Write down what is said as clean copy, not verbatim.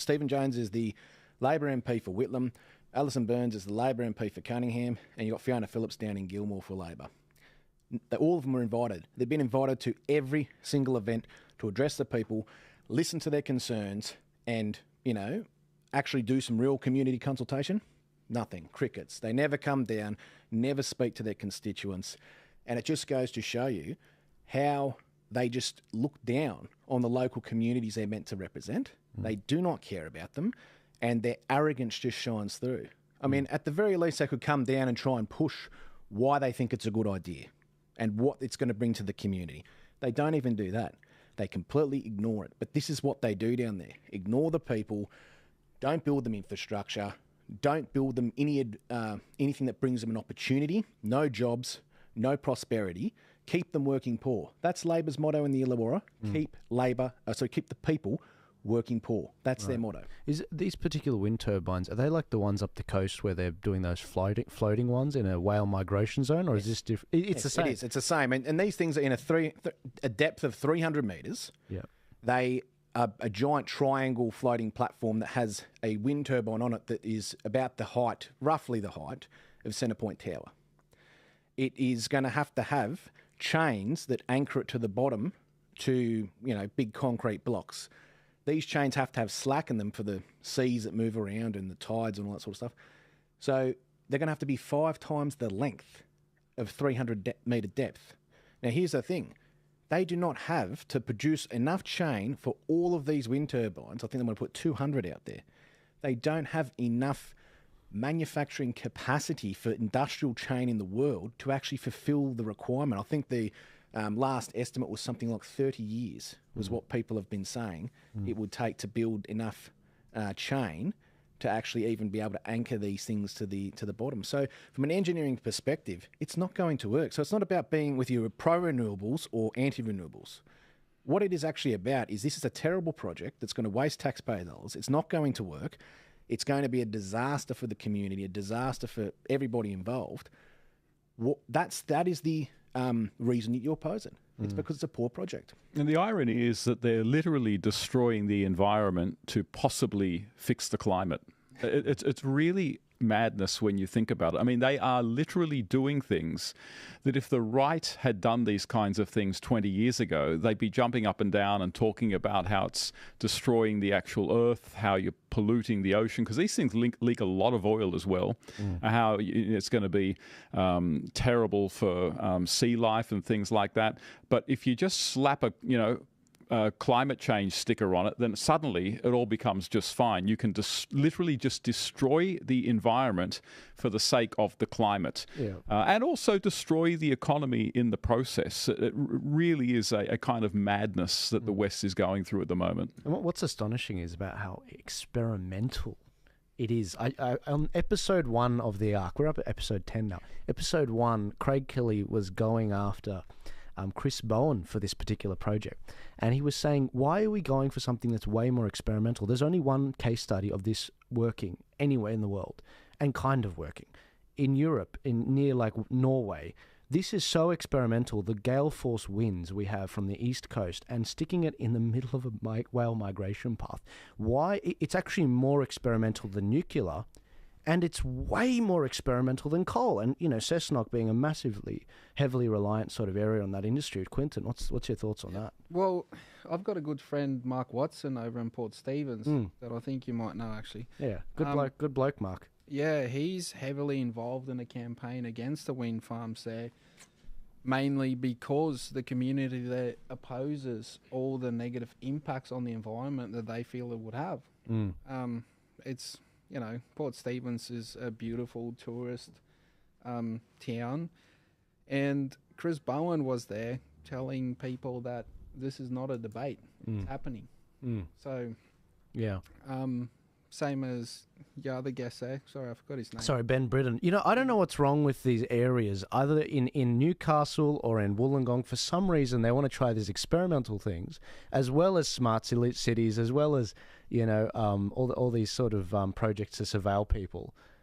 Stephen Jones is the Labor MP for Whitlam. Alison Burns is the Labor MP for Cunningham. And you've got Fiona Phillips down in Gilmore for Labor. All of them were invited. They've been invited to every single event to address the people, listen to their concerns, and, actually do some real community consultation. Nothing. Crickets. They never come down, never speak to their constituents. And it just goes to show you how they just look down on the local communities they're meant to represent. They do not care about them, and their arrogance just shines through. I mean, at the very least, they could come down and try and push why they think it's a good idea and what it's going to bring to the community. They don't even do that. They completely ignore it. But this is what they do down there. Ignore the people. Don't build them infrastructure. Don't build them anything that brings them an opportunity. No jobs, no prosperity. Keep them working poor. That's Labor's motto in the Illawarra. Keep the people working poor. That's their motto. Is these particular wind turbines, are they like the ones up the coast where they're doing those floating ones in a whale migration zone, or is this different? It's the same. It is. It's the same. And these things are in a depth of 300 metres. Yeah. They are a giant triangle floating platform that has a wind turbine on it that is about roughly the height of Centrepoint Tower. It is going to have chains that anchor it to the bottom to, big concrete blocks. These chains have to have slack in them for the seas that move around and the tides and all that sort of stuff. So they're going to have to be 5 times the length of 300 metre depth. Now, here's the thing. They do not have to produce enough chain for all of these wind turbines. I think they're going to put 200 out there. They don't have enough manufacturing capacity for industrial chain in the world to actually fulfill the requirement. I think the last estimate was something like 30 years was what people have been saying it would take to build enough chain to actually even be able to anchor these things to the bottom. So from an engineering perspective, it's not going to work. So it's not about being with you pro-renewables or anti-renewables. What it is actually about is this is a terrible project that's going to waste taxpayer dollars. It's not going to work. It's going to be a disaster for the community, a disaster for everybody involved. That is the reason that you oppose it. It's because it's a poor project. And the irony is that they're literally destroying the environment to possibly fix the climate. It's really madness when you think about it. I mean, they are literally doing things that if the right had done these kinds of things 20 years ago, they'd be jumping up and down and talking about how it's destroying the actual earth, how you're polluting the ocean, because these things leak a lot of oil as well, how it's going to be terrible for sea life and things like that. But if you just slap a climate change sticker on it, then suddenly it all becomes just fine. You can literally just destroy the environment for the sake of the climate, and also destroy the economy in the process. It really is a kind of madness that the West is going through at the moment. And what's astonishing is about how experimental it is. On episode 1 of the Ark, we're up at episode 10 now. Episode 1, Craig Kelly was going after Chris Bowen for this particular project. And he was saying, why are we going for something that's way more experimental? There's only one case study of this working anywhere in the world and kind of working. In Europe, near like Norway, this is so experimental. The gale force winds we have from the east coast and sticking it in the middle of a whale migration path. Why? It's actually more experimental than nuclear. And it's way more experimental than coal. And, Cessnock being a massively, heavily reliant sort of area on that industry. Quinton, what's your thoughts on that? Well, I've got a good friend, Mark Watson, over in Port Stephens that I think you might know, actually. Yeah, good bloke, Mark. Yeah, he's heavily involved in a campaign against the wind farms there, mainly because the community there opposes all the negative impacts on the environment that they feel it would have. It's... Port Stephens is a beautiful tourist town. And Chris Bowen was there telling people that this is not a debate. It's happening. So, yeah. Same as your other guest there. Sorry, I forgot his name. Sorry, Ben Britton. I don't know what's wrong with these areas, either in Newcastle or in Wollongong. For some reason, they want to try these experimental things, as well as smart cities, as well as all these sort of projects to surveil people.